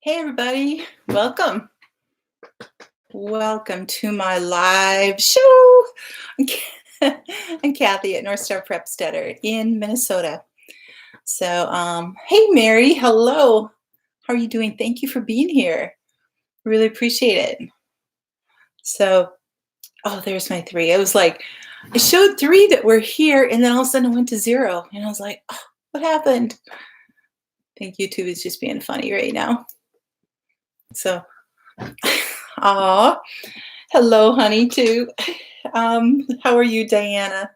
Hey, everybody. Welcome. Welcome to my live show. I'm Kathy at Northstar Prepsteader in Minnesota. So, hey, Mary. Hello. How are you doing? Thank you for being here. Really appreciate it. So, there's my three. It was like, it showed three that were here, and then all of a sudden it went to zero. And I was like, oh, what happened? I think YouTube is just being funny right now. So, hello, honey, too. How are you, Diana?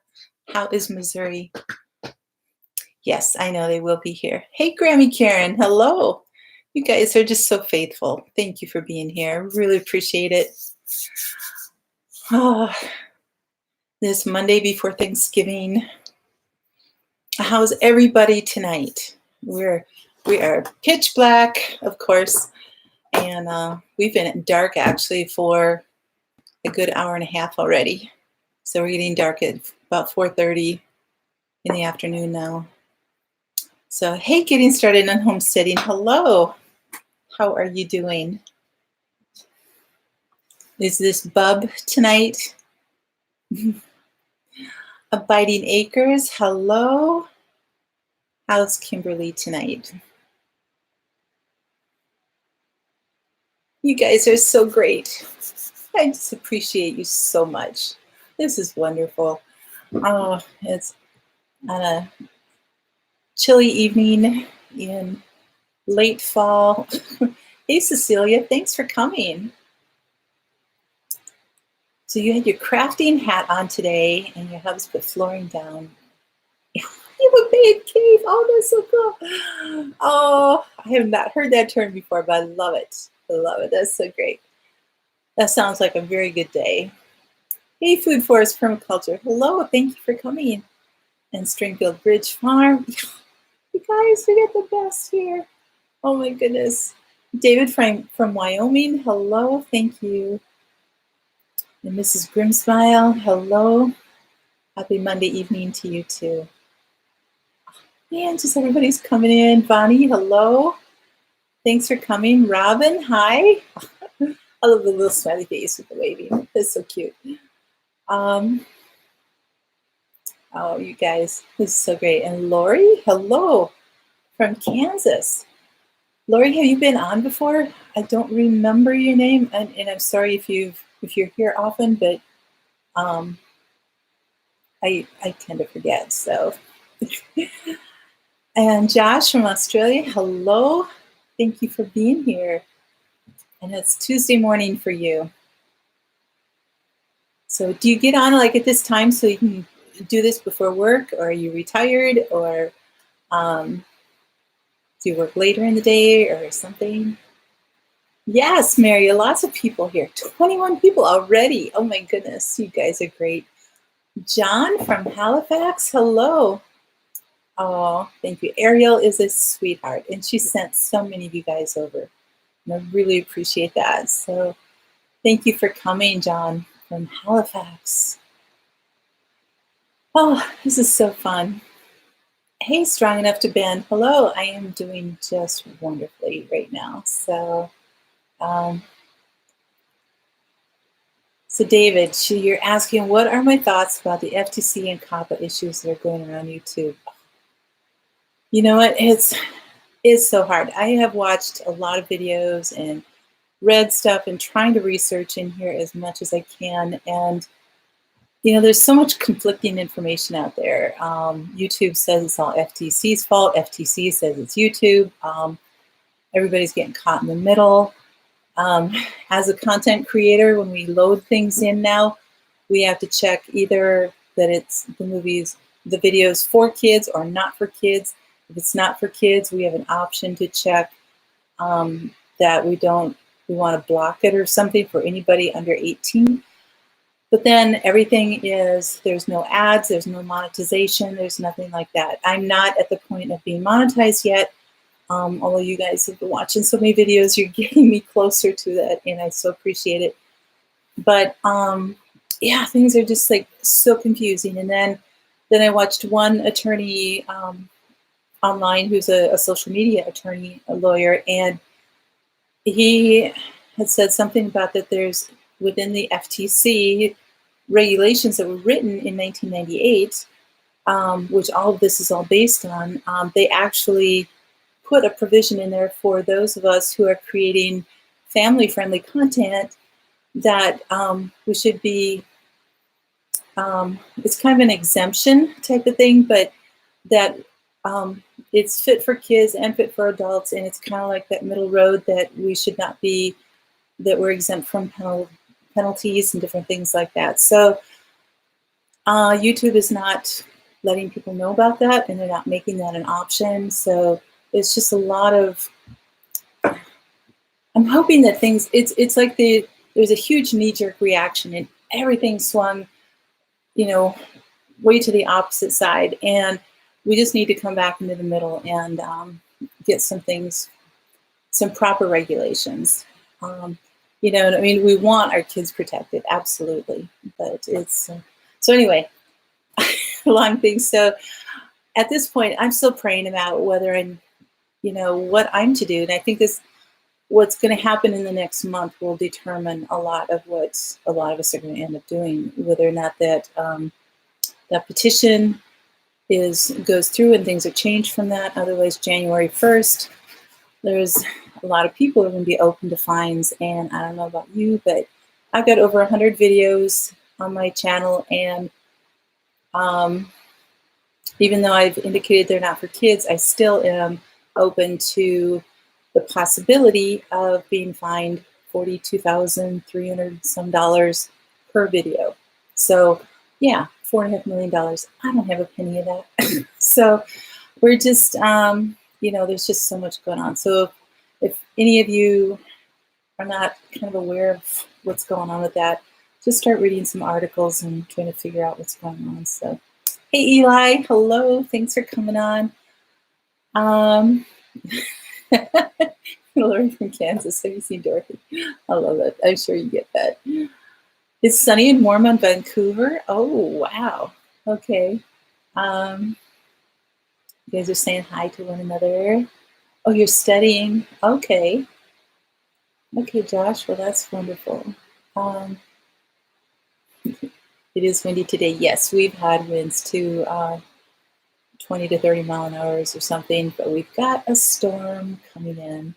How is Missouri? Yes, I know they will be here. Hey, Grammy Karen. Hello. You guys are just so faithful. Thank you for being here. Really appreciate it. Oh, this Monday before Thanksgiving. How's everybody tonight? We are pitch black, of course, and we've been at dark actually for a good hour and a half already. So we're getting dark at about 4:30 in the afternoon now. So, hey, getting started on homesteading. Hello. How are you doing? Is this Bub tonight? Abiding Acres. Hello. How's Kimberly tonight? You guys are so great. I just appreciate you so much. This is wonderful. Oh, it's on a chilly evening in late fall. Hey, Cecilia, thanks for coming. So you had your crafting hat on today, and your hubs put flooring down. You have a big cave. Oh, that's so cool. Oh, I have not heard that term before, but I love it. I love it. That's so great. That sounds like a very good day. Hey, Food Forest Permaculture. Hello, thank you for coming. And Stringfield Bridge Farm. You guys, we get the best here. Oh my goodness. David from Wyoming. Hello, thank you. And Mrs. Grimsmile. Hello. Happy Monday evening to you too. Man, just everybody's coming in. Bonnie, hello. Thanks for coming. Robin, hi. I love the little smiley face with the waving. That's so cute. Oh, you guys, this is so great. And Lori, hello from Kansas. Lori, have you been on before? I don't remember your name, and I'm sorry if you're here often, but I tend to forget. So, and Josh from Australia, hello. Thank you for being here. And it's Tuesday morning for you. So do you get on like at this time so you can do this before work, or are you retired, or do you work later in the day or something? Yes, Mary, lots of people here. 21 people already. Oh my goodness, you guys are great. John from Halifax, hello. Oh, thank you. Ariel is a sweetheart, and she sent so many of you guys over. And I really appreciate that. So thank you for coming, John from Halifax. Oh, this is so fun. Hey, Strong Enough to Bend. Hello, I am doing just wonderfully right now. So, David, you're asking, what are my thoughts about the FTC and COPPA issues that are going around YouTube? You know what? It's so hard. I have watched a lot of videos and read stuff and trying to research in here as much as I can. And, you know, there's so much conflicting information out there. YouTube says it's all FTC's fault. FTC says it's YouTube. Everybody's getting caught in the middle. As a content creator, when we load things in now, we have to check either that it's the videos for kids or not for kids. If it's not for kids, we have an option to check that we want to block it or something for anybody under 18. But then everything there's no ads, there's no monetization, there's nothing like that. I'm not at the point of being monetized yet. Although you guys have been watching so many videos, you're getting me closer to that, and I so appreciate it. But yeah, things are just like so confusing. And then I watched one attorney online who's a social media attorney, a lawyer, and he had said something about that there's within the FTC regulations that were written in 1998, which all of this is all based on. They actually put a provision in there for those of us who are creating family-friendly content that we should be, it's kind of an exemption type of thing, but that it's fit for kids and fit for adults, and it's kind of like that middle road that we should not be, that we're exempt from penalties and different things like that. So YouTube is not letting people know about that, and they're not making that an option. So it's just a lot of, I'm hoping that things, it's like there's a huge knee-jerk reaction and everything swung, way to the opposite side. And we just need to come back into the middle and get some things, some proper regulations. We want our kids protected, absolutely. But it's, so anyway, long thing. So at this point, I'm still praying about whether what I'm to do. And I think what's going to happen in the next month will determine a lot of what a lot of us are going to end up doing, whether or not that that petition goes through and things are changed from that. Otherwise, January 1st, there's a lot of people who are going to be open to fines. And I don't know about you, but I've got over 100 videos on my channel. And even though I've indicated they're not for kids, I still am open to the possibility of being fined $42,300 some per video. So yeah, $4.5 million. I don't have a penny of that. So we're just, there's just so much going on. So if any of you are not kind of aware of what's going on with that, just start reading some articles and trying to figure out what's going on. So, hey Eli, hello, thanks for coming on. Lori from Kansas, have you seen Dorothy? I love it. I'm sure you get that. It's sunny and warm on Vancouver. Oh, wow. Okay. You guys are saying hi to one another. Oh, you're studying. Okay. Okay, Josh. Well, that's wonderful. It is windy today. Yes, we've had winds too, 20 to 30 mile an hour or something, but we've got a storm coming in.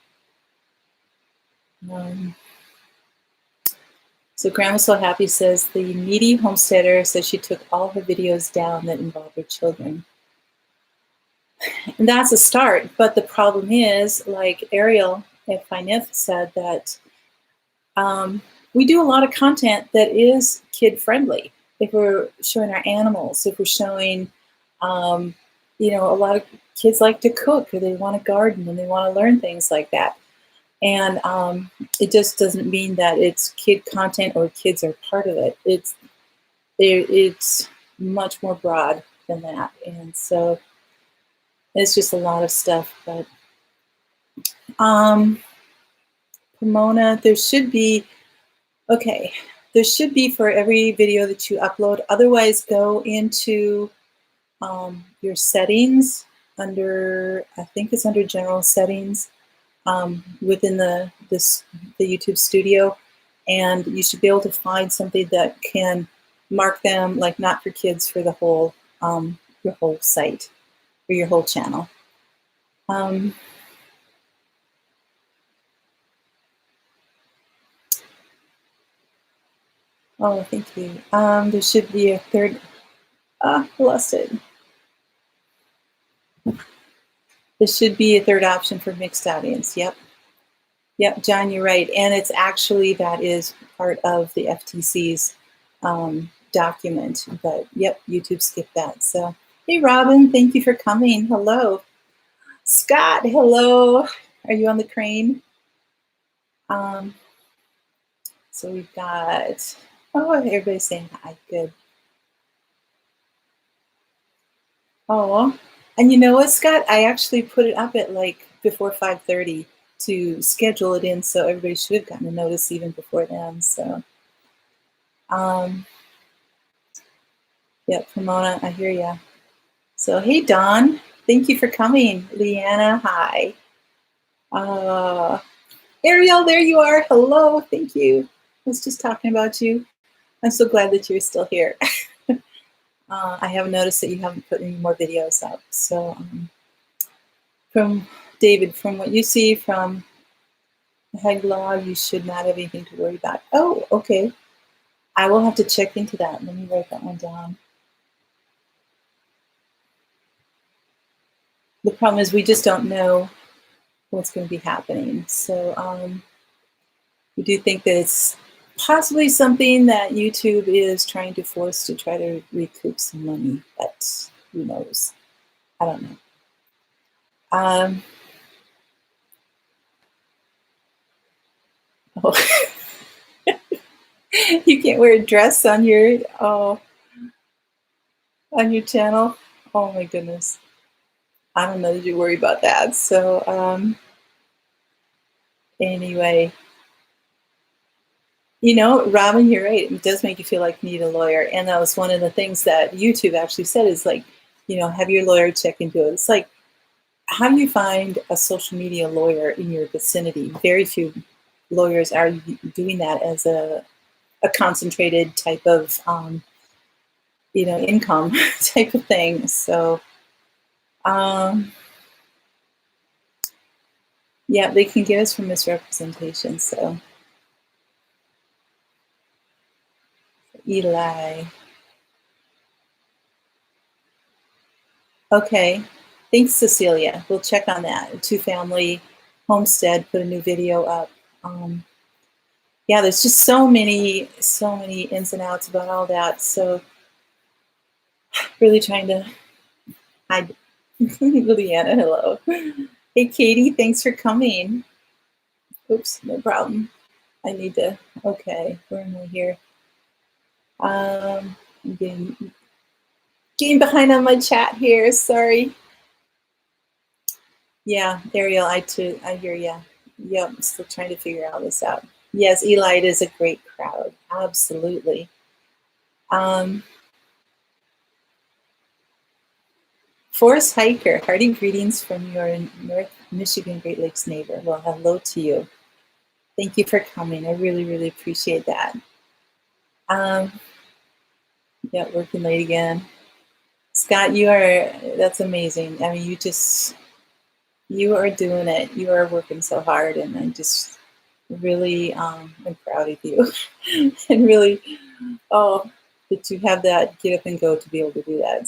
So Grandma So Happy says the needy homesteader says she took all her videos down that involve her children. And that's a start, but the problem is, like Ariel at Finance said, that we do a lot of content that is kid-friendly. If we're showing our animals, if we're showing, a lot of kids like to cook or they want to garden and they want to learn things like that. And it just doesn't mean that it's kid content or kids are part of it. It's much more broad than that. And so it's just a lot of stuff. But Pomona, there should be for every video that you upload. Otherwise, go into your settings under, I think it's under general settings within the YouTube studio, and you should be able to find something that can mark them like not for kids for the whole your whole site or your whole channel. Oh, thank you. There should be a third. I lost it. There should be a third option for mixed audience. Yep. Yep, John, you're right. And it's actually, that is part of the FTC's document. But yep, YouTube skipped that. So, hey, Robin, thank you for coming. Hello. Scott, hello. Are you on the crane? So we've got, everybody's saying hi. Good. Oh, and you know what, Scott? I actually put it up at like before 5:30 to schedule it in, so everybody should have gotten a notice even before then. So, yeah, Pomona, I hear ya. So, hey, Dawn, thank you for coming. Leanna, hi. Ariel, there you are. Hello, thank you. I was just talking about you. I'm so glad that you're still here. I have noticed that you haven't put any more videos up. So from David, from what you see from the head law, you should not have anything to worry about. Oh, okay. I will have to check into that. Let me write that one down. The problem is we just don't know what's going to be happening. So we do think that it's possibly something that YouTube is trying to force to try to recoup some money, but who knows? I don't know. Oh. You can't wear a dress on your channel. Oh my goodness. I don't know that you worry about that. So anyway, you know, Robin, you're right. It does make you feel like you need a lawyer. And that was one of the things that YouTube actually said is like, you know, have your lawyer check into it. It's like, how do you find a social media lawyer in your vicinity? Very few lawyers are doing that as a concentrated type of, you know, income type of thing. So, yeah, they can get us for misrepresentation. So, Eli. Okay. Thanks, Cecilia. We'll check on that. Two-family homestead, put a new video up. Yeah, there's just so many ins and outs about all that. So really trying to hide. Liliana, hello. Hey, Katie, thanks for coming. Oops, no problem. I need to, okay, where am I here? I'm getting behind on my chat here, sorry. Yeah, Ariel, I hear ya. Yep, I'm still trying to figure all this out. Yes, Eli, it is a great crowd, absolutely. Forest Hiker, hearty greetings from your North Michigan Great Lakes neighbor. Well, hello to you. Thank you for coming. I really, really appreciate that. Yeah, working late again. Scott, that's amazing. I mean, you are doing it. You are working so hard, and I just really am proud of you. And really, that you have that get up and go to be able to do that.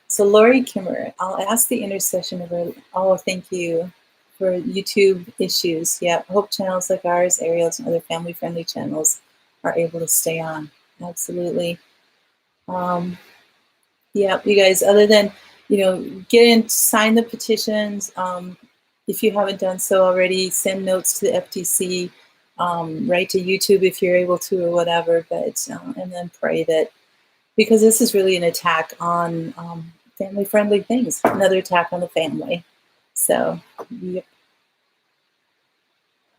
So Lori Kimmer, I'll ask the intercession of her. Thank you for YouTube issues. Yeah, hope channels like ours, Ariel's, and other family-friendly channels are able to stay on. Absolutely. Yeah, you guys, other than, you know, sign the petitions. If you haven't done so already, send notes to the FTC, write to YouTube if you're able to or whatever, but, and then pray that, because this is really an attack on family-friendly things, another attack on the family. So, yep.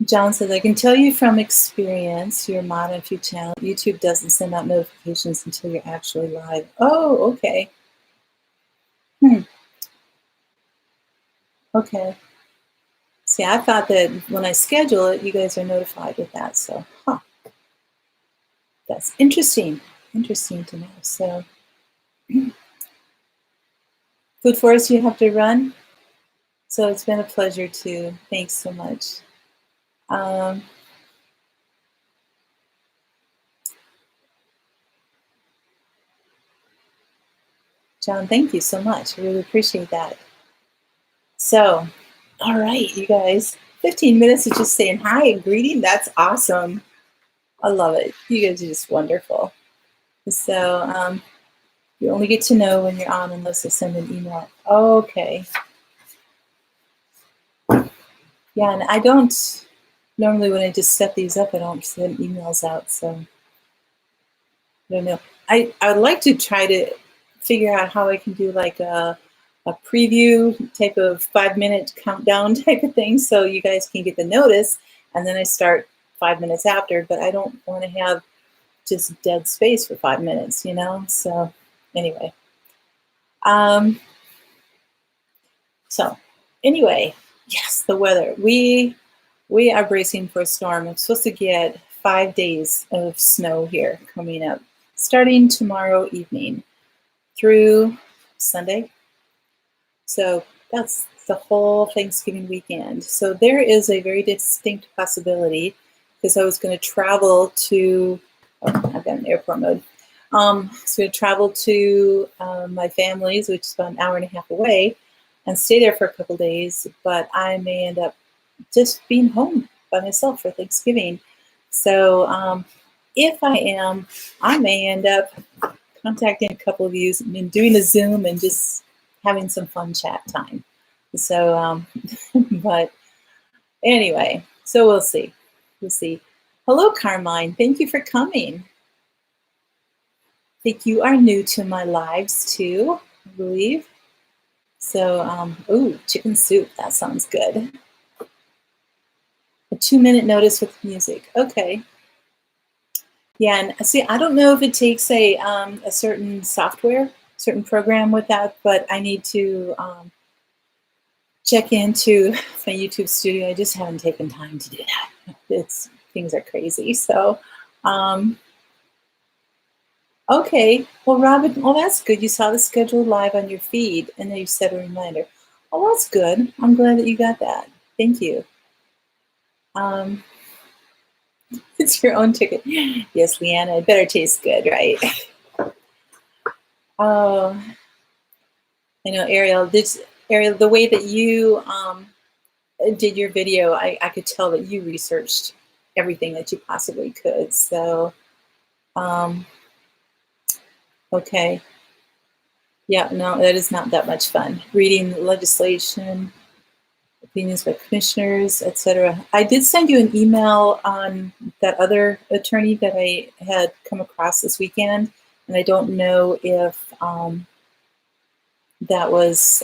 John says, I can tell you from experience, your mod and few channel, YouTube doesn't send out notifications until you're actually live. Oh, okay. Okay. See, I thought that when I schedule it, you guys are notified with that. So, that's interesting. Interesting to know. So, Food Forest, you have to run. So it's been a pleasure too. Thanks so much. John, thank you so much. I really appreciate that. So, all right, you guys, 15 minutes of just saying hi and greeting. That's awesome. I love it. You guys are just wonderful. So, you only get to know when you're on unless I send an email. Okay. Yeah, and I don't, normally when I just set these up, I don't send emails out, so I don't know. I would like to try to figure out how I can do like a preview type of 5-minute countdown type of thing so you guys can get the notice, and then I start 5 minutes after, but I don't want to have just dead space for 5 minutes, you know? So anyway. So anyway, yes, the weather. we are bracing for a storm. I'm supposed to get 5 days of snow here coming up, starting tomorrow evening through Sunday. So that's the whole Thanksgiving weekend. So there is a very distinct possibility, because I was going to travel to, oh, I've got an airport mode. So to travel to my family's, which is about an hour and a half away, and stay there for a couple days, but I may end up just being home by myself for Thanksgiving. So if I am, I may end up contacting a couple of you and doing a Zoom and just having some fun chat time. So, but anyway, so we'll see. We'll see. Hello, Carmine. Thank you for coming. I think you are new to my lives too, I believe. So, ooh, chicken soup. That sounds good. A 2-minute notice with music. Okay. Yeah, and see, I don't know if it takes a certain software, certain program with that, but I need to check into my YouTube studio. I just haven't taken time to do that. Things are crazy. So, okay. Well, Robin, well, that's good. You saw the schedule live on your feed, and then you set a reminder. Oh, that's good. I'm glad that you got that. Thank you. It's your own ticket. Yes, Leanna, it better taste good, right? Oh, I know, Ariel. Ariel, the way that you did your video, I could tell that you researched everything that you possibly could. So, okay. Yeah, no, that is not that much fun. Reading legislation, opinions by commissioners, etc. I did send you an email on that other attorney that I had come across this weekend, and I don't know if that was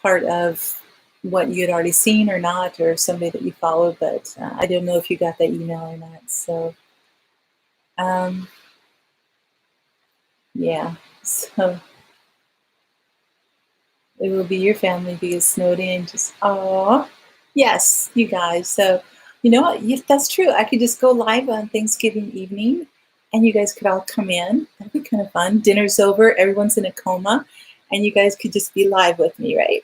part of what you had already seen or not, or somebody that you followed, but I don't know if you got that email or not. So, yeah, so it will be your family because snowed in. Just, oh, yes, you guys. So, you know what? Yes, that's true. I could just go live on Thanksgiving evening, and you guys could all come in. That'd be kind of fun. Dinner's over. Everyone's in a coma, and you guys could just be live with me, right?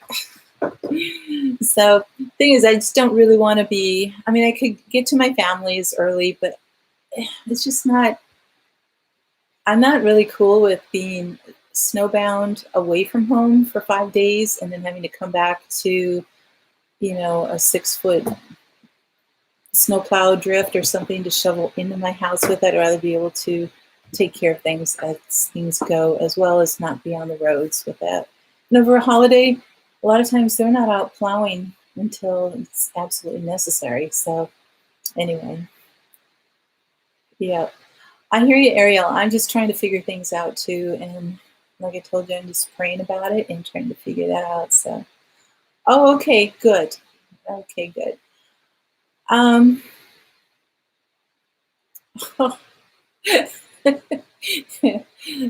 So, thing is, I just don't really want to be. I mean, I could get to my families early, but it's just not. I'm not really cool with being snowbound away from home for 5 days and then having to come back to, you know, a 6-foot snowplow drift or something to shovel into my house with. I'd rather be able to take care of things as things go, as well as not be on the roads with that. And over a holiday, a lot of times they're not out plowing until it's absolutely necessary. So anyway, yeah. I hear you, Ariel. I'm just trying to figure things out too. And like I told you, I'm just praying about it and trying to figure that out. So, oh, okay, good. Okay, good.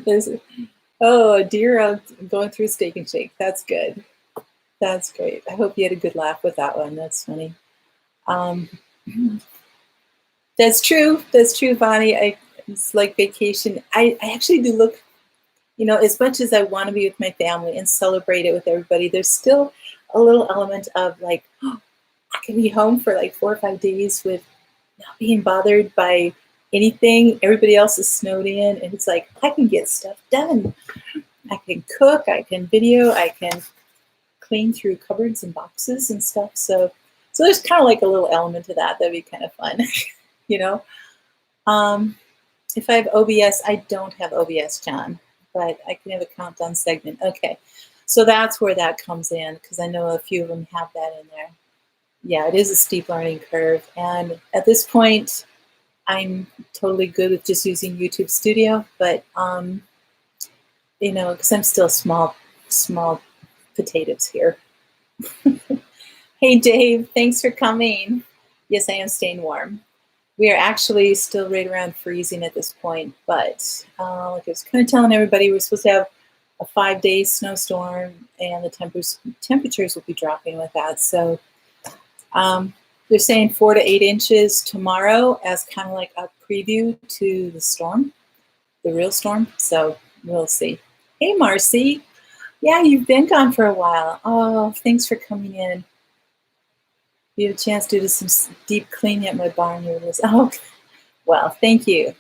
There's, oh, a deer going through Steak and Shake. That's good. That's great. I hope you had a good laugh with that one. That's funny. That's true. That's true, Bonnie. It's like vacation. I actually do look, you know, as much as I want to be with my family and celebrate it with everybody, there's still a little element of like, oh, I can be home for like 4 or 5 days with not being bothered by anything. Everybody else is snowed in, and it's like, I can get stuff done. I can cook, I can video, I can clean through cupboards and boxes and stuff. So there's kind of like a little element to that. That'd be kind of fun, you know? If I have OBS, I don't have OBS, John, but I can have a countdown segment. Okay, so that's where that comes in, because I know a few of them have that in there. Yeah, it is a steep learning curve. And at this point, I'm totally good with just using YouTube Studio, but, you know, because I'm still small potatoes here. Hey, Dave, thanks for coming. Yes, I am staying warm. We are actually still right around freezing at this point, but like I was kind of telling everybody, we're supposed to have a 5-day snowstorm, and the temperatures will be dropping with that. So They're saying 4 to 8 inches tomorrow as kind of like a preview to the storm, the real storm. So we'll see. Hey, Marcy. Yeah, you've been gone for a while. Oh, thanks for coming in. You had a chance to do some deep cleaning at my barn. Oh, well, thank you.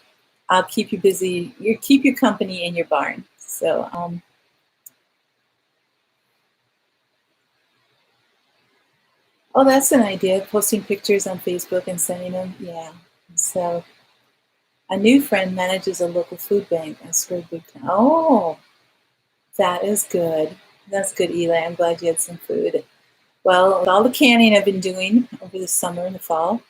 I'll keep you busy. Keep you company in your barn. So, oh, that's an idea. Posting pictures on Facebook and sending them. Yeah. So, a new friend manages a local food bank. I scored big time. Oh, that is good. That's good, Eli. I'm glad you had some food. Well, with all the canning I've been doing over the summer and the fall,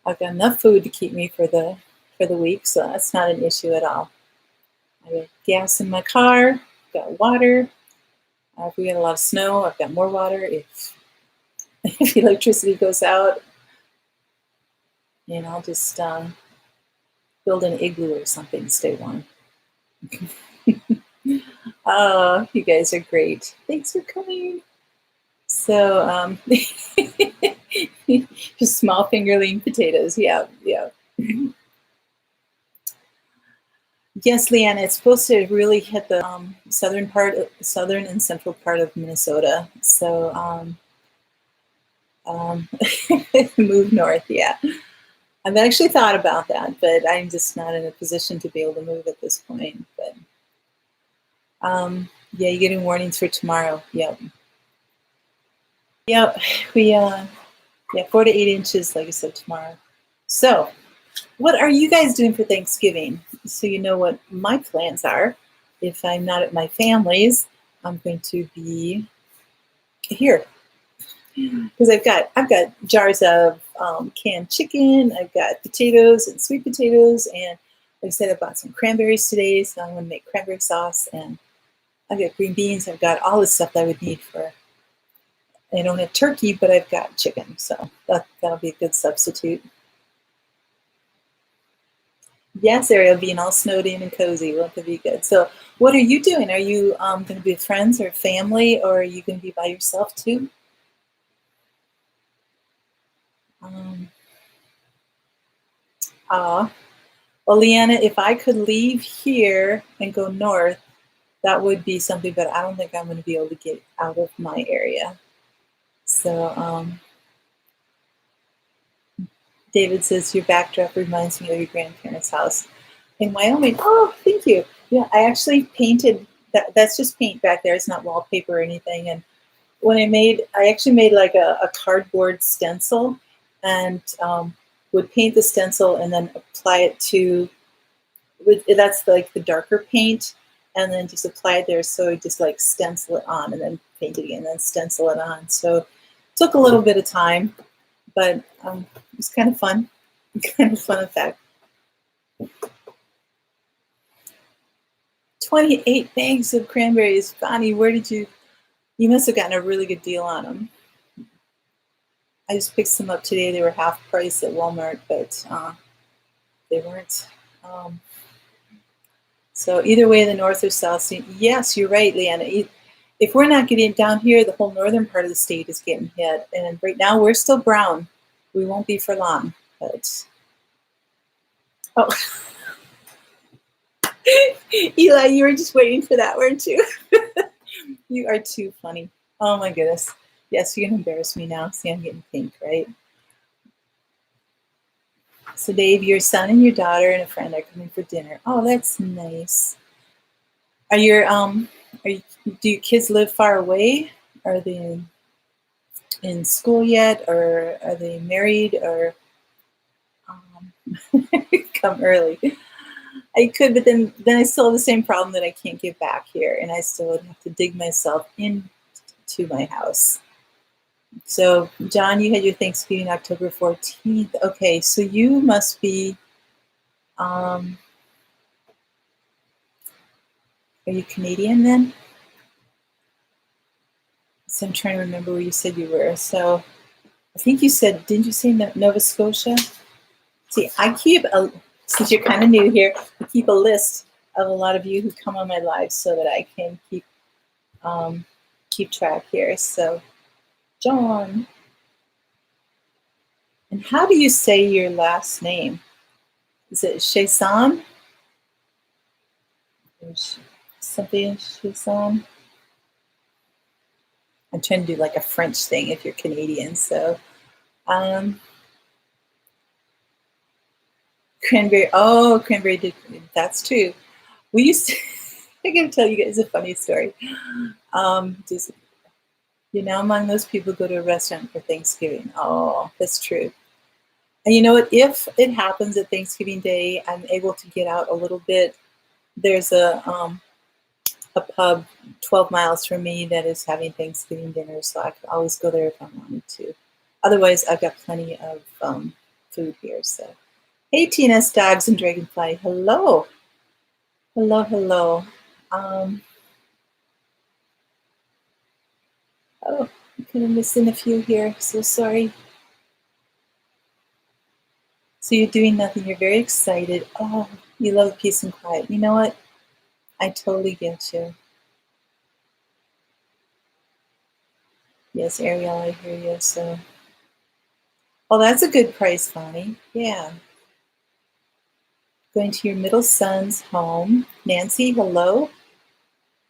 I've got enough food to keep me for the week, so that's not an issue at all. I got gas in my car, got water. If we get a lot of snow, I've got more water. If electricity goes out, I'll just build an igloo or something to stay warm. Oh, you guys are great. Thanks for coming. So, just small fingerling potatoes. Yeah. Yes, Leanna, it's supposed to really hit the southern and central part of Minnesota. So, move north. Yeah, I've actually thought about that, but I'm just not in a position to be able to move at this point. But yeah, you're getting warnings for tomorrow. Yep. We 4 to 8 inches, like I said, tomorrow. So, what are you guys doing for Thanksgiving? So you know what my plans are. If I'm not at my family's, I'm going to be here because I've got jars of canned chicken. I've got potatoes and sweet potatoes, and like I said, I bought some cranberries today, so I'm going to make cranberry sauce. And I've got green beans. I've got all the stuff that I would need for. I don't have turkey, but I've got chicken, so that'll be a good substitute. Yes, Ariel, being all snowed in and cozy. Well, that'd be good. So, what are you doing? Are you going to be with friends or family, or are you going to be by yourself too? Well, Leanna, if I could leave here and go north, that would be something, but I don't think I'm going to be able to get out of my area. So, David says your backdrop reminds me of your grandparents' house in Wyoming. Oh, thank you. Yeah, I actually painted that. That's just paint back there. It's not wallpaper or anything. And when I actually made like a cardboard stencil, and would paint the stencil and then apply it to. That's like the darker paint, and then just apply it there. So I just like stencil it on, and then paint it again, and then stencil it on. So it took a little bit of time, but it was kind of fun. Kind of fun effect. 28 bags of cranberries. Bonnie, where did you must have gotten a really good deal on them. I just picked some up today. They were half price at Walmart, but they weren't. So either way, the north or south. Yes, you're right, Leanna. If we're not getting down here, the whole northern part of the state is getting hit. And right now, we're still brown. We won't be for long. But oh, Eli, you were just waiting for that, weren't you? You are too funny. Oh my goodness. Yes, you're gonna embarrass me now. See, I'm getting pink, right? So Dave, your son and your daughter and a friend are coming for dinner. Oh, that's nice. Do your kids live far away? Are they in school yet, or are they married, or come early? I could, but then I still have the same problem that I can't get back here, and I still would have to dig myself into my house. So, John, you had your Thanksgiving October 14th. Okay, so you must be, are you Canadian then? So I'm trying to remember where you said you were. So I think you said, didn't you say Nova Scotia? See, since you're kind of new here, I keep a list of a lot of you who come on my live so that I can keep track here. So, John. And how do you say your last name? Is it Chasson? Something Chasson? I'm trying to do like a French thing if you're Canadian. So, cranberry. Oh, cranberry. That's true. We used to, I gotta tell you guys a funny story. Just, among those people who go to a restaurant for Thanksgiving. Oh, that's true. And you know what? If it happens at Thanksgiving Day, I'm able to get out a little bit. There's a pub 12 miles from me that is having Thanksgiving dinner, so I can always go there if I wanted to. Otherwise, I've got plenty of food here. So, hey, TNS Dogs and Dragonfly. Hello. Hello, hello. Oh, I'm kind of missing a few here. So sorry. So you're doing nothing. You're very excited. Oh, you love peace and quiet. You know what? I totally get you. Yes, Ariel, I hear you. So, oh, that's a good price, Bonnie. Yeah. Going to your middle son's home. Nancy, hello.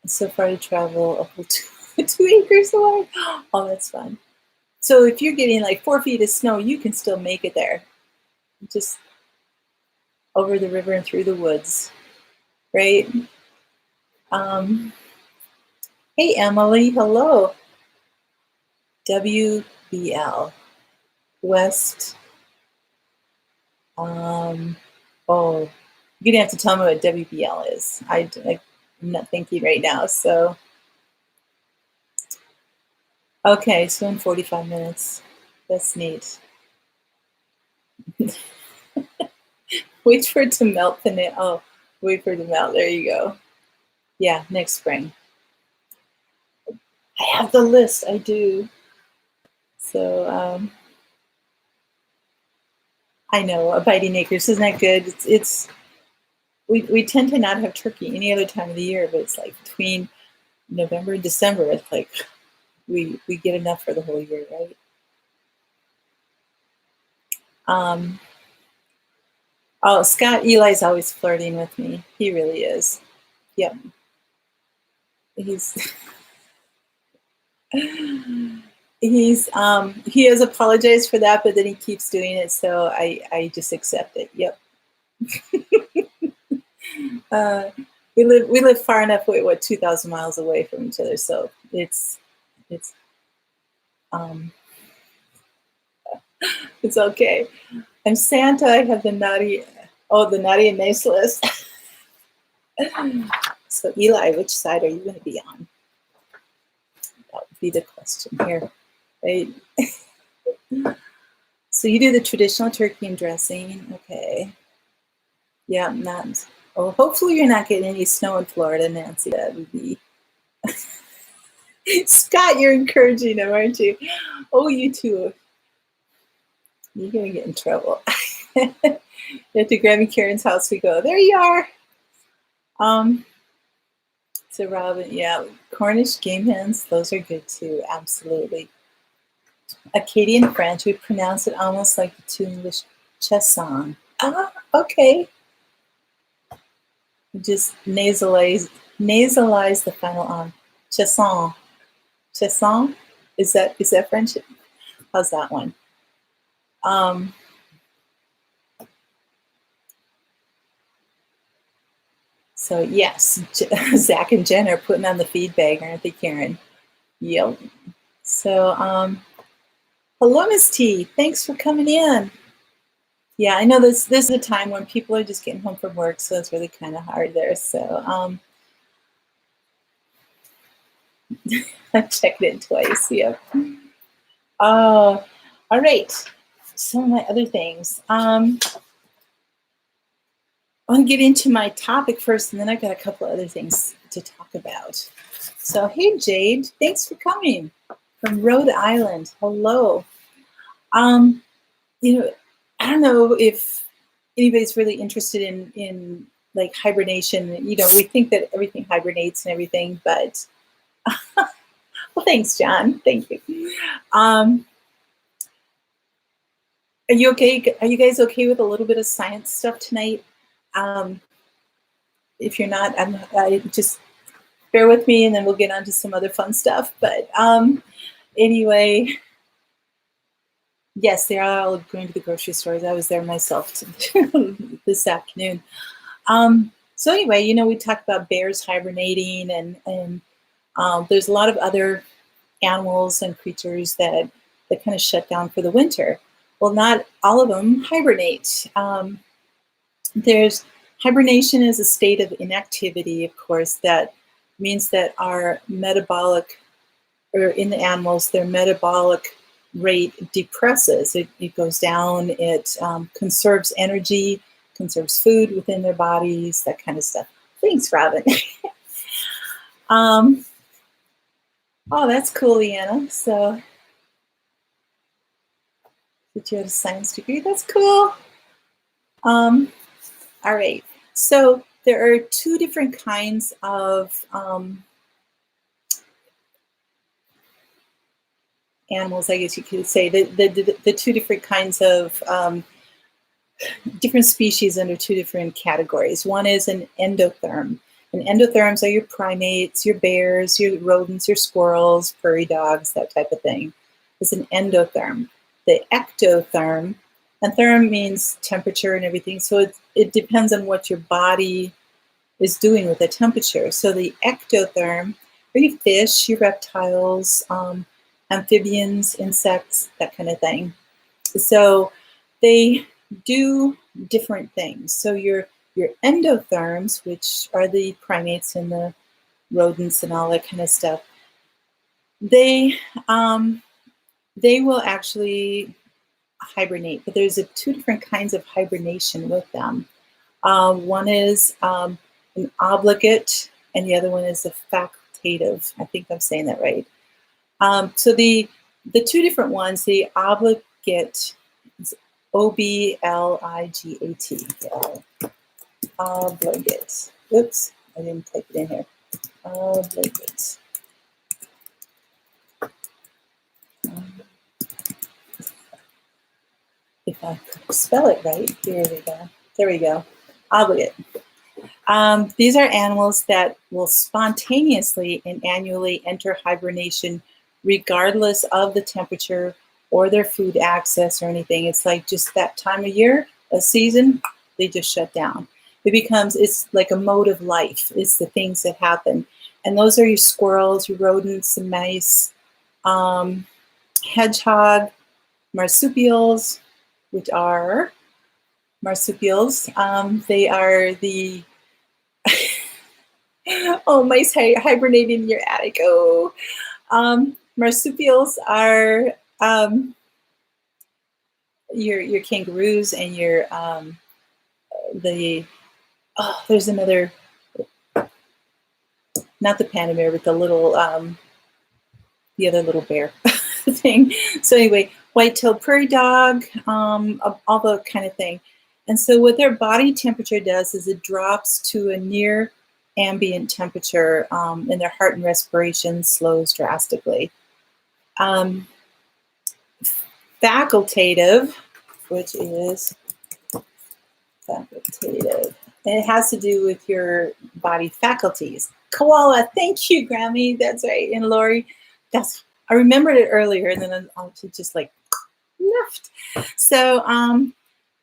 So far to travel a whole 2 acres away. Oh, that's fun. So if you're getting like 4 feet of snow, you can still make it there. Just over the river and through the woods, right? Hey, Emily, hello. WBL, West. Oh, you're gonna have to tell me what WBL is. I'm not thinking right now. So, okay, so in 45 minutes. That's neat. Wait for it to melt the nail. Oh, wait for it to melt. There you go. Yeah, next spring. I have the list. I do. So I know Abiding Acres isn't that good. We tend to not have turkey any other time of the year, but it's like between November and December. It's like we get enough for the whole year, right? Oh, Scott Eli's always flirting with me. He really is. Yep. He has apologized for that, but then he keeps doing it, so I just accept it. Yep. We live far enough away, 2,000 miles away from each other, so it's it's okay. I'm Santa. I have the naughty and nice list. So Eli, which side are you going to be on? That would be the question here, right? So you do the traditional turkey and dressing, okay? Yeah, not. Oh, hopefully you're not getting any snow in Florida, Nancy. That would be. Scott, you're encouraging them, aren't you? Oh, you too. You're gonna get in trouble. You have to Grammy Karen's house. We go. There you are. So Robin, yeah, Cornish game hens. Those are good too. Absolutely. Acadian French. We pronounce it almost like the two English chasson. Ah, okay. Just nasalize the final on. Chasson. Chasson? Is that French? How's that one? So yes, Zach and Jen are putting on the feed bag, aren't they, Karen? Yep. So hello, Miss T. Thanks for coming in. Yeah, I know this is a time when people are just getting home from work, so it's really kind of hard there. So I checked in twice. Yep. All right. Some of my other things. I want to get into my topic first, and then I've got a couple other things to talk about. So, hey, Jade, thanks for coming from Rhode Island. Hello. I don't know if anybody's really interested in like hibernation. We think that everything hibernates and everything, but well, thanks, John. Thank you. Are you okay? Are you guys okay with a little bit of science stuff tonight? Um, if you're not, I just bear with me, and then we'll get on to some other fun stuff. But anyway, yes, they are all going to the grocery stores. I was there myself this afternoon. So anyway, you know, we talked about bears hibernating, and there's a lot of other animals and creatures that kind of shut down for the winter. Well, not all of them hibernate. There's hibernation is a state of inactivity, of course, that means that our metabolic, or in the animals, their metabolic rate depresses. It goes down. It conserves energy, conserves food within their bodies, that kind of stuff. Thanks, Robin. Oh, that's cool, Leanna. So, did you have a science degree? That's cool. All right. So there are two different kinds of animals, I guess you could say. The two different kinds of different species under two different categories. One is an endotherm. And endotherms are your primates, your bears, your rodents, your squirrels, prairie dogs, that type of thing. It's an endotherm. The ectotherm, and therm means temperature and everything, so it depends on what your body is doing with the temperature. So the ectotherm are your fish, your reptiles, amphibians, insects, that kind of thing. So they do different things. So your endotherms, which are the primates and the rodents and all that kind of stuff, they will actually hibernate, but there's two different kinds of hibernation with them. One is an obligate, and the other one is a facultative. I think I'm saying that right. So the two different ones, the obligate is O-B-L-I-G-A-T. Obligate. Oops, I didn't type it in here. Obligate. If I could spell it right, here we go. There we go. Obligate. These are animals that will spontaneously and annually enter hibernation regardless of the temperature or their food access or anything. It's like just that time of year, a season, they just shut down. It's like a mode of life. It's the things that happen. And those are your squirrels, your rodents, and mice, hedgehog, marsupials, which are marsupials. They are the oh, mice hibernating in your attic. Oh, marsupials are your kangaroos and your there's another, not the panda bear, but the little the other little bear thing. So anyway, white-tailed prairie dog, all the kind of thing. And so what their body temperature does is it drops to a near ambient temperature, and their heart and respiration slows drastically. Facultative, which is facultative, and it has to do with your body faculties. Koala, thank you, Grammy. That's right. And Lori, I remembered it earlier, and then I'll just like left. So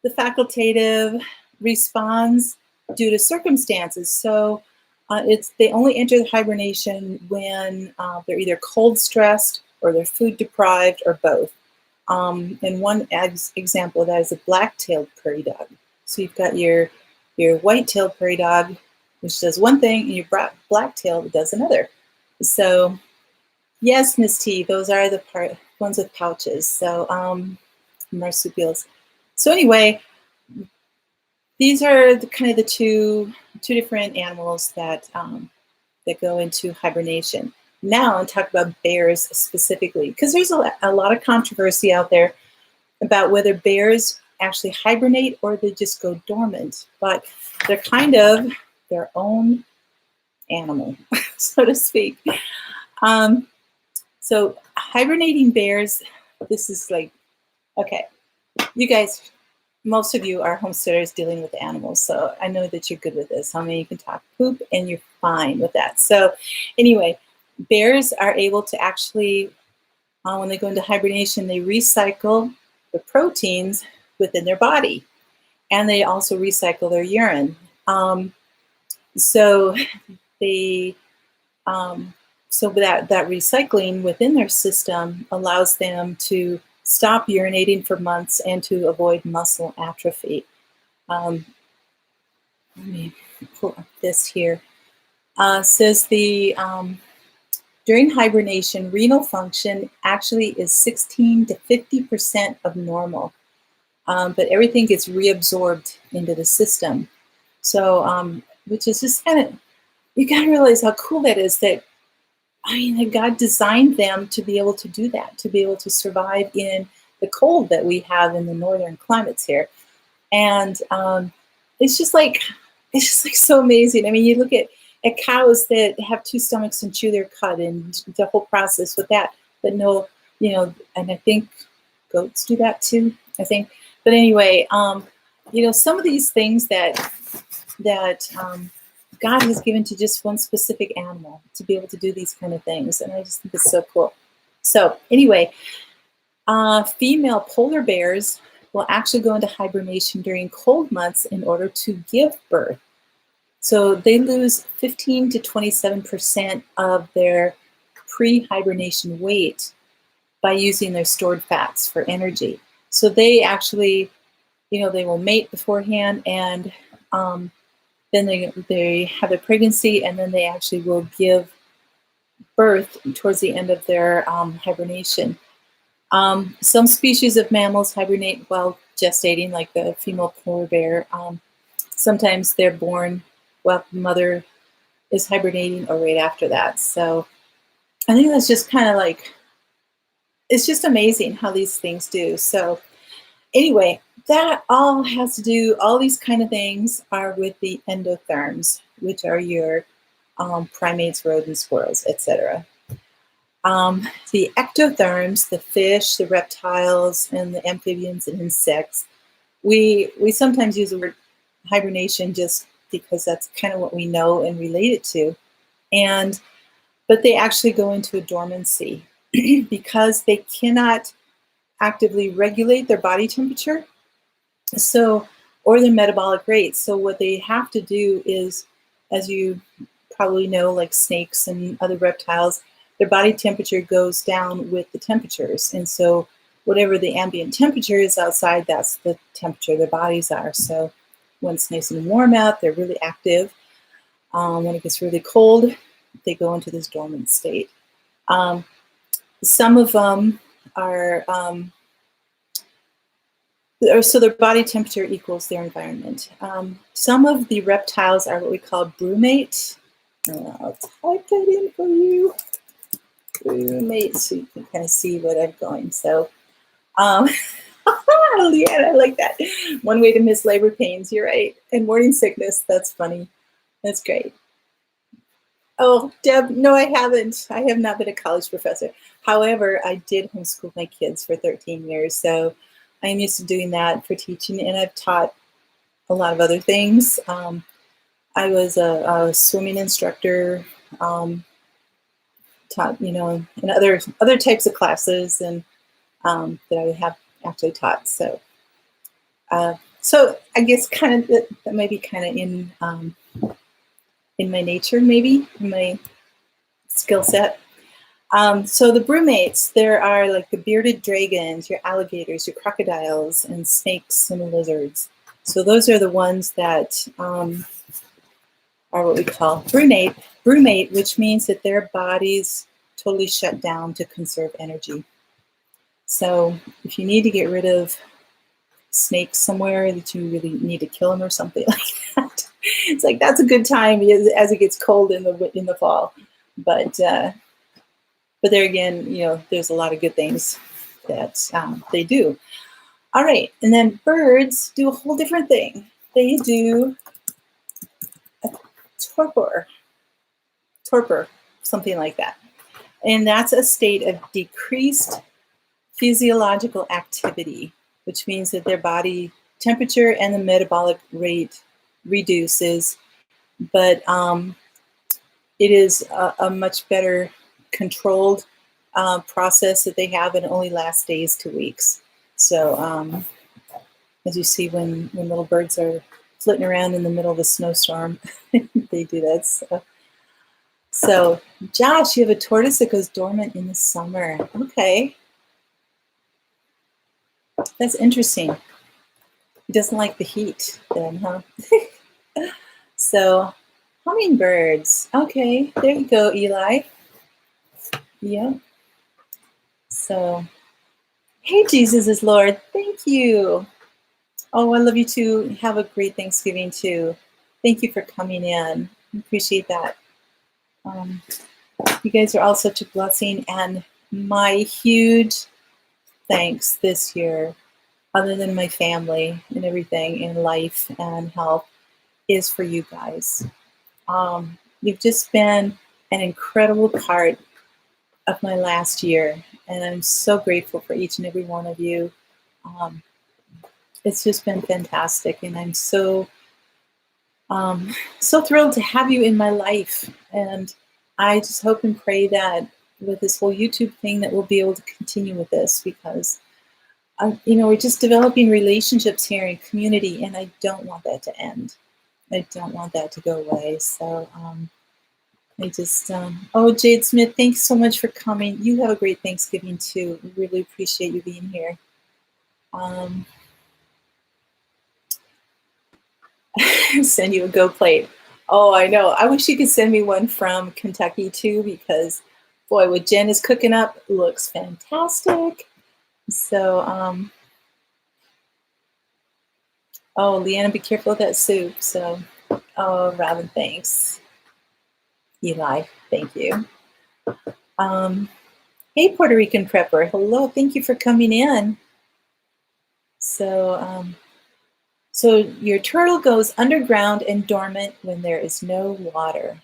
the facultative responds due to circumstances. So they only enter the hibernation when they're either cold stressed or they're food deprived or both. And one example of that is a black-tailed prairie dog. So you've got your white-tailed prairie dog, which does one thing, and your black-tailed does another. So yes, Miss T, those are the ones with pouches. So marsupials. So anyway, these are the two different animals that go into hibernation. Now I'll talk about bears specifically, because there's a lot of controversy out there about whether bears actually hibernate or they just go dormant. But they're kind of their own animal, so to speak. So hibernating bears, this is like, okay. you guys, most of you are homesteaders dealing with animals, so I know that you're good with this. I mean, you can talk poop and you're fine with that. So anyway, bears are able to actually, when they go into hibernation, they recycle the proteins within their body, and they also recycle their urine. So they so that recycling within their system allows them to stop urinating for months and to avoid muscle atrophy. Let me pull up this here. Says during hibernation, renal function actually is 16 to 50% of normal, but everything gets reabsorbed into the system. So, which is just kind of, you got to realize how cool that is, that I mean, that God designed them to be able to do that, to be able to survive in the cold that we have in the northern climates here. And it's just like so amazing. I mean, you look at cows that have two stomachs and chew their cud and the whole process with that, but no, and I think goats do that too, I think. But anyway, some of these things that God has given to just one specific animal to be able to do these kind of things. And I just think it's so cool. So anyway, female polar bears will actually go into hibernation during cold months in order to give birth. So they lose 15 to 27% of their pre-hibernation weight by using their stored fats for energy. So they actually, they will mate beforehand, and then they have a pregnancy, and then they actually will give birth towards the end of their hibernation. Some species of mammals hibernate while gestating, like the female polar bear. Sometimes they're born while the mother is hibernating or right after that. So I think that's just kind of like, it's just amazing how these things do. So anyway, that all has to do, all these kind of things are with the endotherms, which are your primates, rodents, squirrels, etc. The ectotherms, the fish, the reptiles, and the amphibians and insects, we sometimes use the word hibernation just because that's kind of what we know and relate it to. But they actually go into a dormancy because they cannot actively regulate their body temperature, or their metabolic rate. So what they have to do is, as you probably know, like snakes and other reptiles, their body temperature goes down with the temperatures. And so whatever the ambient temperature is outside, that's the temperature their bodies are. So when it's nice and warm out, they're really active. When it gets really cold, they go into this dormant state. Some of them are, so their body temperature equals their environment. Some of the reptiles are what we call brumate. I'll type that in for you. Brumate, so you can kind of see what I'm going. So, yeah, I like that. One way to miss labor pains, you're right. And morning sickness, that's funny. That's great. Oh, Deb, no, I haven't. I have not been a college professor. However, I did homeschool my kids for 13 years. So I'm used to doing that for teaching, and I've taught a lot of other things. I was a swimming instructor, taught, and other types of classes, and that I have actually taught. So, so I guess kind of that might be kind of in my nature, maybe in my skill set. So the brumates, there are like the bearded dragons, your alligators, your crocodiles, and snakes and lizards. So those are the ones that are what we call brumate, which means that their bodies totally shut down to conserve energy. So if you need to get rid of snakes somewhere, that you really need to kill them or something like that, it's like that's a good time as it gets cold in the fall. But there again, there's a lot of good things that they do. All right, and then birds do a whole different thing. They do a torpor, something like that. And that's a state of decreased physiological activity. which means that their body temperature and the metabolic rate reduces, but it is a much better controlled process that they have, and it only lasts days to weeks. So as you see, when little birds are flitting around in the middle of a snowstorm, they do that. So, Josh, you have a tortoise that goes dormant in the summer. Okay. That's interesting. He doesn't like the heat then, huh? So, hummingbirds. Okay, there you go, Eli. Yeah. So, hey, Jesus is Lord. Thank you. Oh, I love you too. Have a great Thanksgiving too. Thank you for coming in. Appreciate that. You guys are all such a blessing, and my huge thanks this year, other than my family and everything in life and health, is for you guys. You've just been an incredible part of my last year, and I'm so grateful for each and every one of you. It's just been fantastic, and I'm so thrilled to have you in my life. And I just hope and pray that with this whole YouTube thing that we'll be able to continue with this, because we're just developing relationships here in community, and I don't want that to end. I don't want that to go away. So I just, oh, Jade Smith, thanks so much for coming. You have a great Thanksgiving too. Really appreciate you being here. Send you a Go plate. Oh, I know. I wish you could send me one from Kentucky too, because boy, what Jen is cooking up looks fantastic. So, oh, Leanna, be careful with that soup. So, oh, Robin, thanks. Eli, thank you. Hey, Puerto Rican prepper. Hello, thank you for coming in. So, so your turtle goes underground and dormant when there is no water.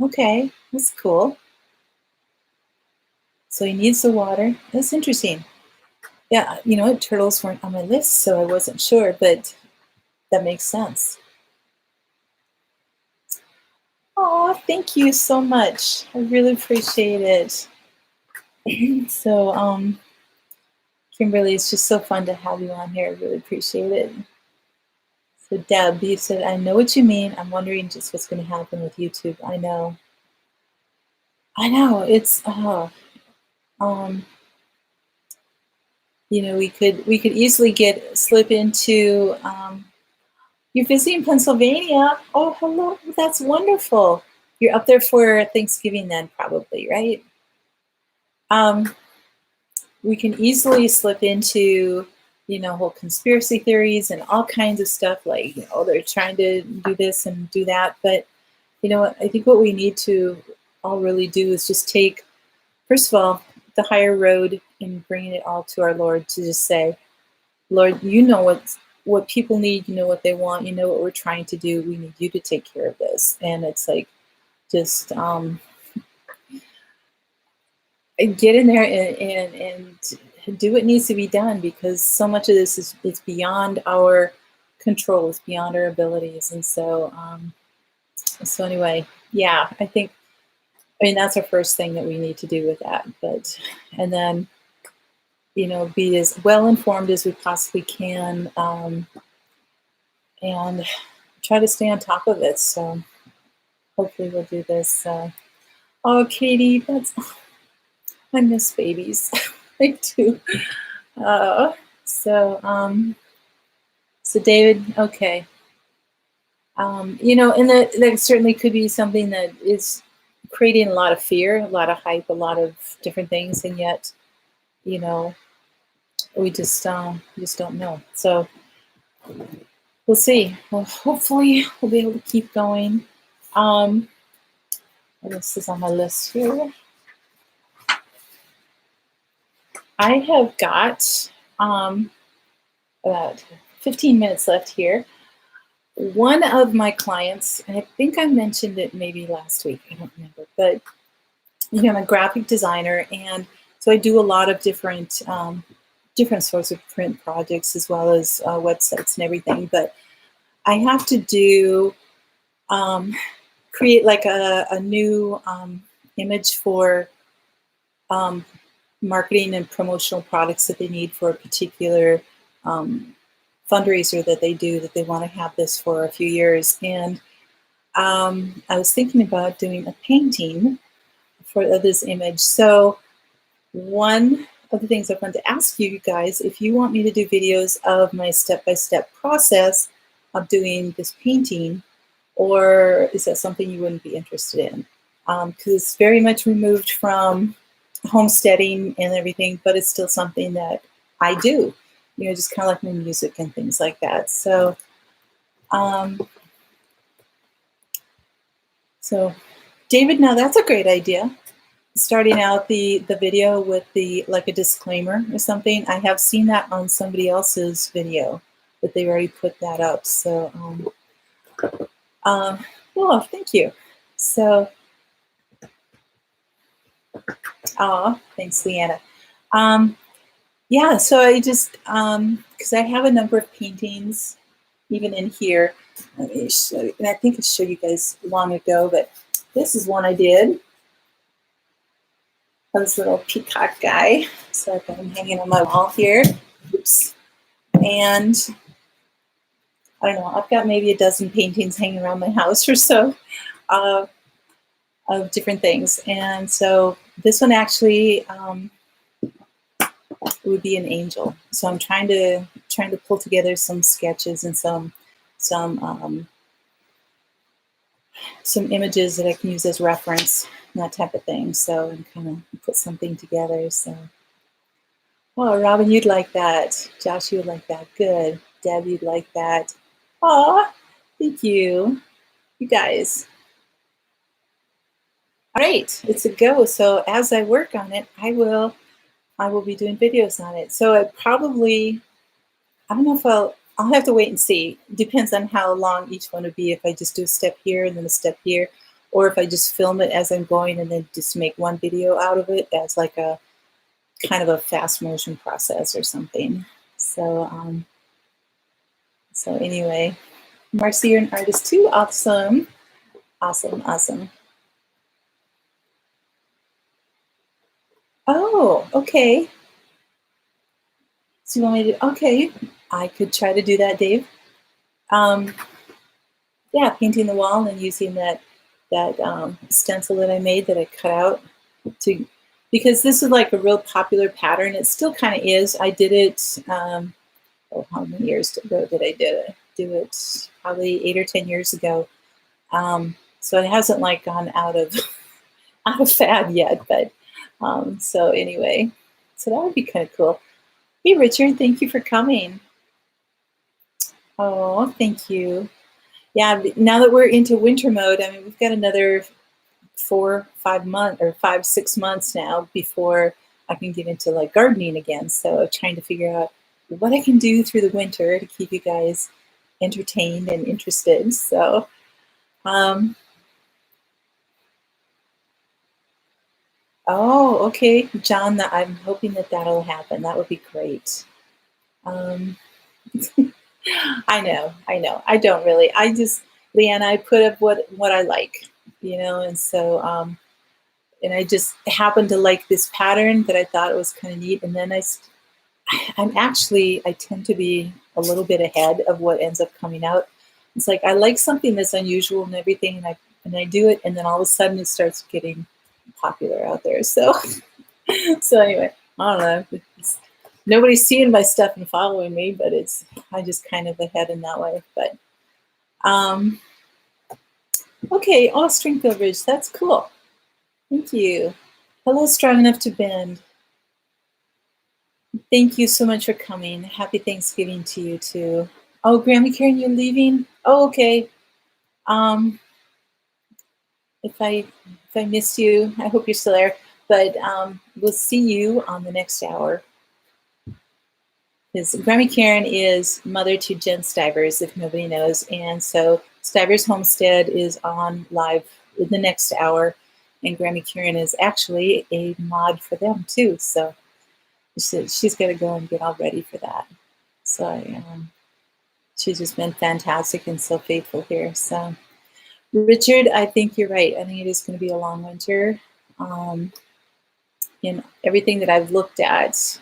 Okay, that's cool. So he needs the water. That's interesting. Yeah, you know what? Turtles weren't on my list, so I wasn't sure, but that makes sense. Oh, thank you so much. I really appreciate it. So, Kimberly, it's just so fun to have you on here. I really appreciate it. So, Deb, you said, I know what you mean. I'm wondering just what's going to happen with YouTube. I know. It's, we could easily slip into, you're visiting Pennsylvania. Oh, hello. That's wonderful. You're up there for Thanksgiving then, probably, right? We can easily slip into, whole conspiracy theories and all kinds of stuff, like, they're trying to do this and do that. But, I think what we need to all really do is just take, first of all, the higher road and bringing it all to our Lord, to just say, Lord, you know what people need, you know what they want, you know what we're trying to do. We need you to take care of this. And it's like, just get in there and do what needs to be done, because so much of this is beyond our control, it's beyond our abilities. And so, so anyway, yeah, I mean, that's our first thing that we need to do with that. But, and then, be as well informed as we possibly can, and try to stay on top of it. So hopefully we'll do this. Oh, Katie, I miss babies. I do. So David, okay. And that certainly could be something that is creating a lot of fear, a lot of hype, a lot of different things, and yet, we just don't know. So we'll see. Well, hopefully we'll be able to keep going. What else is on my list here? I have got about 15 minutes left here. One of my clients, and I think I mentioned it maybe last week, I don't remember, but I'm a graphic designer, and so I do a lot of different different sorts of print projects as well as websites and everything. But I have to do create like a new image for marketing and promotional products that they need for a particular fundraiser that they do, that they want to have this for a few years. And I was thinking about doing a painting for this image. So one of the things I wanted to ask you guys, if you want me to do videos of my step-by-step process of doing this painting, or is that something you wouldn't be interested in? Because it's very much removed from homesteading and everything, but it's still something that I do, you know, just kind of like my music and things like that. So, so David, now that's a great idea. Starting out the video with the like a disclaimer or something. I have seen that on somebody else's video that they already put that up. So, well, thank you. So, thanks, Leanna. Yeah, so I just, because I have a number of paintings even in here. Let me show you, and I think I showed you guys long ago, but this is one I did. This little peacock guy. So I've got him hanging on my wall here. Oops. And I don't know, I've got maybe a dozen paintings hanging around my house or so of different things. And so this one actually would be an angel. So I'm trying to pull together some sketches and some images that I can use as reference, that type of thing. So and kind of put something together. So, oh, Robin, you'd like that. Josh, you would like that. Good. Deb, you'd like that. Aw, thank you, you guys. All right, it's a go. So as I work on it, I will be doing videos on it. So it probably, I don't know if I'll have to wait and see. Depends on how long each one would be. If I just do a step here and then a step here, or if I just film it as I'm going and then just make one video out of it as like a kind of a fast motion process or something. So, so anyway, Marcy, you're an artist too. Awesome, awesome, awesome. Oh, okay. So you want me to? Okay, I could try to do that, Dave. Yeah, painting the wall and using that stencil that I made that I cut out to, because this is like a real popular pattern. It still kind of is. I did it. Oh, how many years ago did I do it? Probably 8 or 10 years ago. So it hasn't like gone out of fad yet. But so anyway, so that would be kind of cool. Hey, Richard, thank you for coming. Oh, thank you. Yeah, now that we're into winter mode, I mean, we've got another 4, 5 months or 5, 6 months now before I can get into like gardening again. So trying to figure out what I can do through the winter to keep you guys entertained and interested. So, oh, okay, John, I'm hoping that that'll happen. That would be great. I know. I don't really. I just, Leanna, I put up what I like, you know, and so, and I just happened to like this pattern that I thought it was kind of neat. And then I tend to be a little bit ahead of what ends up coming out. It's like, I like something that's unusual and everything, and I do it, and then all of a sudden it starts getting popular out there. So, so anyway, I don't know. Nobody's seeing my stuff and following me, but I just kind of ahead in that way. But okay, Stringfield Ridge, that's cool. Thank you. Hello, Strong Enough to Bend. Thank you so much for coming. Happy Thanksgiving to you too. Oh, Grammy Karen, you're leaving? Oh, okay. If I missed you, I hope you're still there. But we'll see you on the next hour. Because Grammy Karen is mother to Jen Stivers, if nobody knows. And so Stivers Homestead is on live in the next hour. And Grammy Karen is actually a mod for them too. So she's got to go and get all ready for that. So she's just been fantastic and so faithful here. So Richard, I think you're right. I think it is going to be a long winter. In everything that I've looked at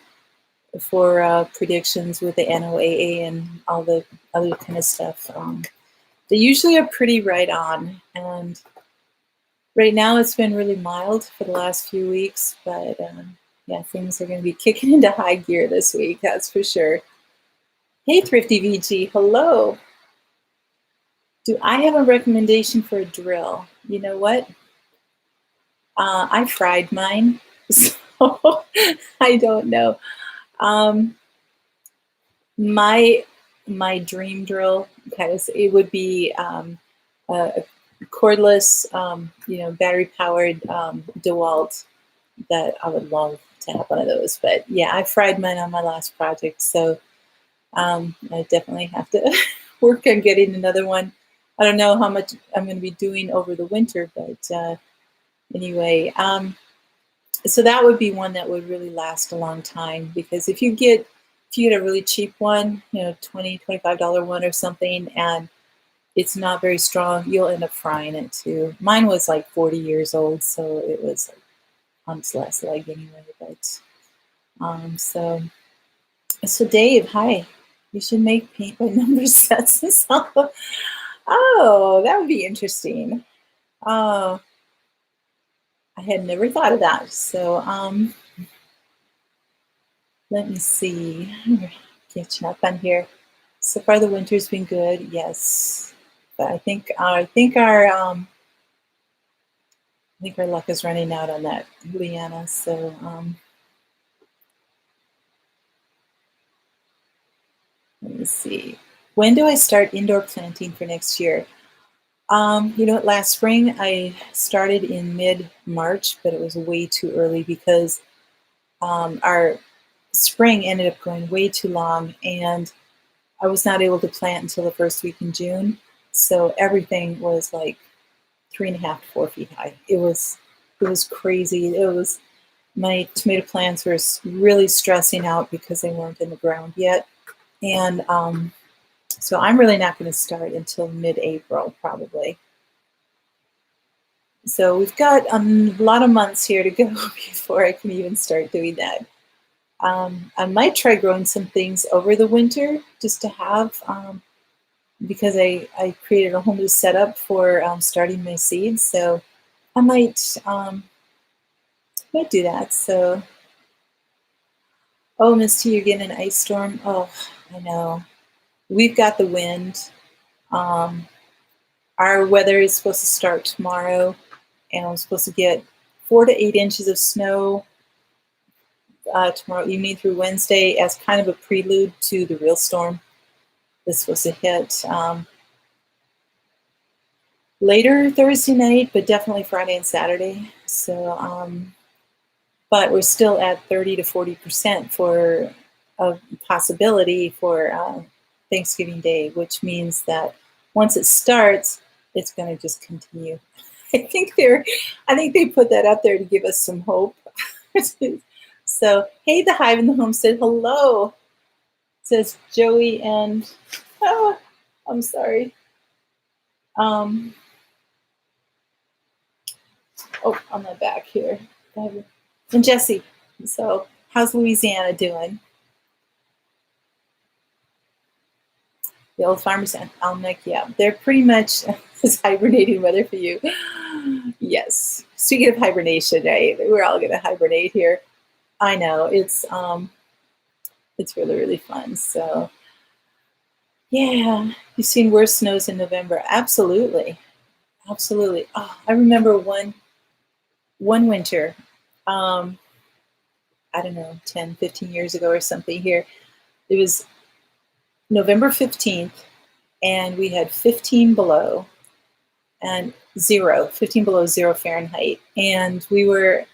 for predictions with the NOAA and all the other kind of stuff, they usually are pretty right on. And right now it's been really mild for the last few weeks, but yeah, things are going to be kicking into high gear this week, that's for sure. Hey, Thrifty VG, hello. Do I have a recommendation for a drill? You know what? I fried mine, so I don't know. My dream drill, it would be a cordless, battery powered DeWalt. That I would love to have one of those. But yeah, I fried mine on my last project, so I definitely have to work on getting another one. I don't know how much I'm going to be doing over the winter, but anyway, so that would be one that would really last a long time, because if you get a really cheap one, $20, $25 one or something, and it's not very strong, you'll end up frying it too. Mine was like 40 years old, so it was on its last leg anyway. But so Dave, hi. You should make paint by number sets and stuff. Oh, that would be interesting. Oh, I had never thought of that. So let me see. Catching up on here. So far, the winter's been good. Yes, but I think our luck is running out on that, Leanna. So let me see. When do I start indoor planting for next year? Last spring I started in mid-March, but it was way too early because our spring ended up going way too long, and I was not able to plant until the first week in June. So everything was like 3.5 to 4 feet high. It was crazy. My tomato plants were really stressing out because they weren't in the ground yet. And so I'm really not going to start until mid-April, probably. So we've got a lot of months here to go before I can even start doing that. I might try growing some things over the winter just to have, because I created a whole new setup for starting my seeds. So I might do that. So, oh, Miss T, you're getting an ice storm. Oh, I know. We've got the wind. Our weather is supposed to start tomorrow, and I'm supposed to get 4 to 8 inches of snow tomorrow evening through Wednesday as kind of a prelude to the real storm that's supposed to hit later Thursday night, but definitely Friday and Saturday. So, but we're still at 30 to 40% for a possibility for Thanksgiving Day, which means that once it starts, it's going to just continue. I think they put that out there to give us some hope. So, hey, the Hive and the Homestead, hello, says Joey, and I'm sorry. On my back here, and Jesse. So, how's Louisiana doing? The Old Farmer's Almanac, yeah, they're pretty much this hibernating weather for you. Yes. Speaking of hibernation, right? We're all going to hibernate here. I know it's really, really fun. So yeah, you've seen worse snows in November. Absolutely. Absolutely. Oh, I remember one winter, I don't know, 10, 15 years ago or something here. It was November 15th, and we had 15 below and 15 below 0 Fahrenheit. And we were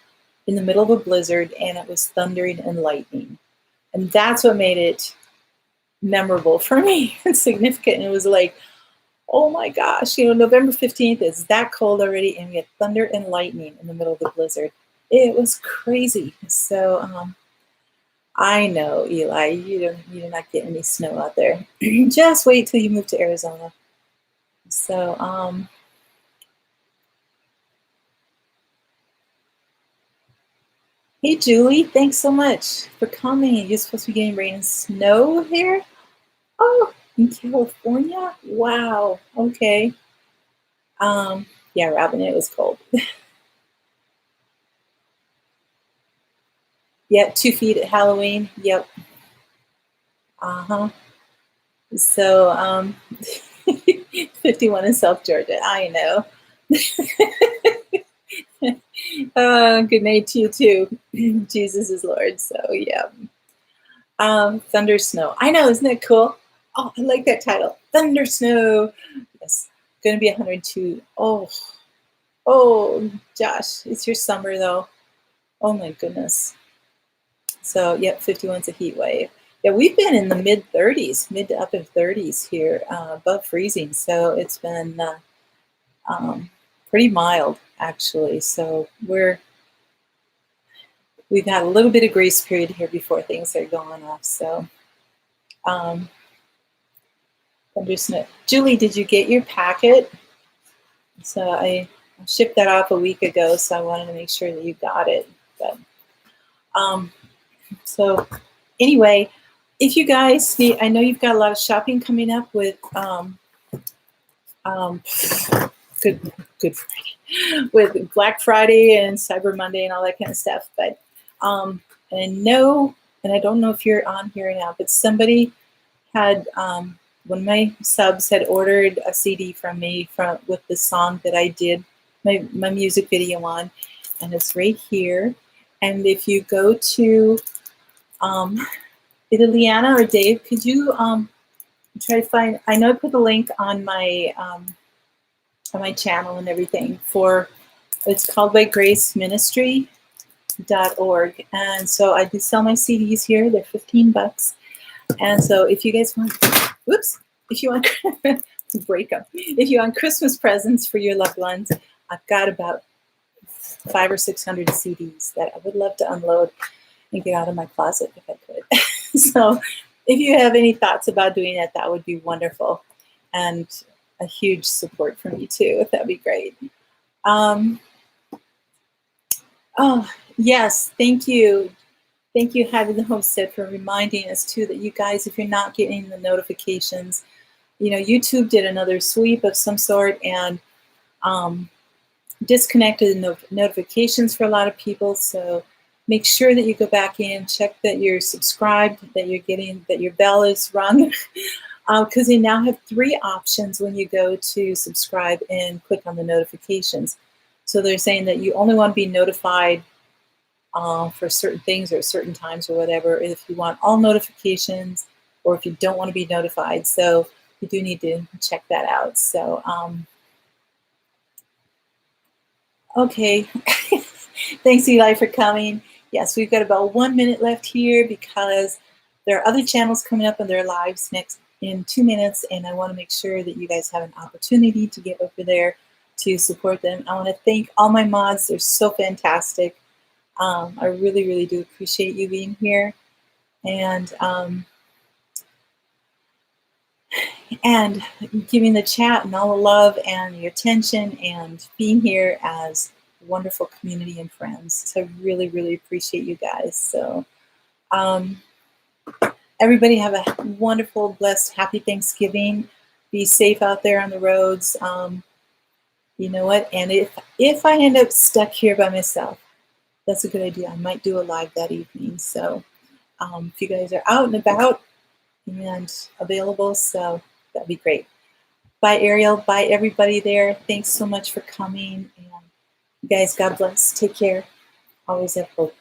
in the middle of a blizzard, and it was thundering and lightning. And that's what made it memorable for me and significant. And it was like, oh my gosh, November 15th is that cold already, and we had thunder and lightning in the middle of the blizzard. It was crazy. So I know, Eli, you're not getting any snow out there. Just wait till you move to Arizona. So, hey, Julie, thanks so much for coming. You're supposed to be getting rain and snow here? Oh, in California? Wow. Okay. Yeah, Robin, it was cold. Yeah, 2 feet at Halloween. Yep. Uh-huh. So, 51 in South Georgia. I know. Good night to you too. Jesus is Lord. So yeah. Thunder Snow. I know, isn't that cool? Oh, I like that title. Thunder Snow. Yes. Gonna be 102. Oh, Josh, it's your summer though. Oh my goodness. So yep, 51's a heat wave. Yeah, we've been in the mid 30s, mid to upper 30s here, above freezing. So it's been pretty mild actually. So we've had a little bit of grace period here before things are going off. So um, Julie, did you get your packet? So I shipped that off a week ago, so I wanted to make sure that you got it. But so anyway, if you guys need, I know you've got a lot of shopping coming up with good Friday, with Black Friday and Cyber Monday and all that kind of stuff. But and I don't know if you're on here now, but somebody had one of my subs had ordered a CD from me with the song that I did my music video on, and it's right here. And if you go to either Leanna or Dave, could you try to find? I know I put the link on my channel and everything for. It's called by Grace Ministry.org, and so I do sell my CDs here. They're $15. And so if you guys want, if you want, break up. If you want Christmas presents for your loved ones, I've got about 500 or 600 CDs that I would love to unload and get out of my closet if I could. So if you have any thoughts about doing that, that would be wonderful. And a huge support from you too, that'd be great. Oh, yes, thank you. Thank you, Having the Homestead, for reminding us too that you guys, if you're not getting the notifications, YouTube did another sweep of some sort and disconnected the notifications for a lot of people. So make sure that you go back in, check that you're subscribed, that your bell is rung, because they now have 3 options when you go to subscribe and click on the notifications. So they're saying that you only want to be notified for certain things or certain times or whatever, if you want all notifications or if you don't want to be notified. So you do need to check that out. So, okay. Thanks, Eli, for coming. Yes, we've got about 1 minute left here because there are other channels coming up on their lives next in 2 minutes, and I want to make sure that you guys have an opportunity to get over there to support them. I want to thank all my mods. They're so fantastic. I really, really do appreciate you being here and giving the chat and all the love and your attention and being here as a wonderful community and friends. So I really, really appreciate you guys. So everybody have a wonderful, blessed, happy Thanksgiving. Be safe out there on the roads. You know what? And if I end up stuck here by myself, that's a good idea. I might do a live that evening. So if you guys are out and about and available, so that'd be great. Bye, Ariel. Bye, everybody there. Thanks so much for coming. And you guys, God bless. Take care. Always have hope.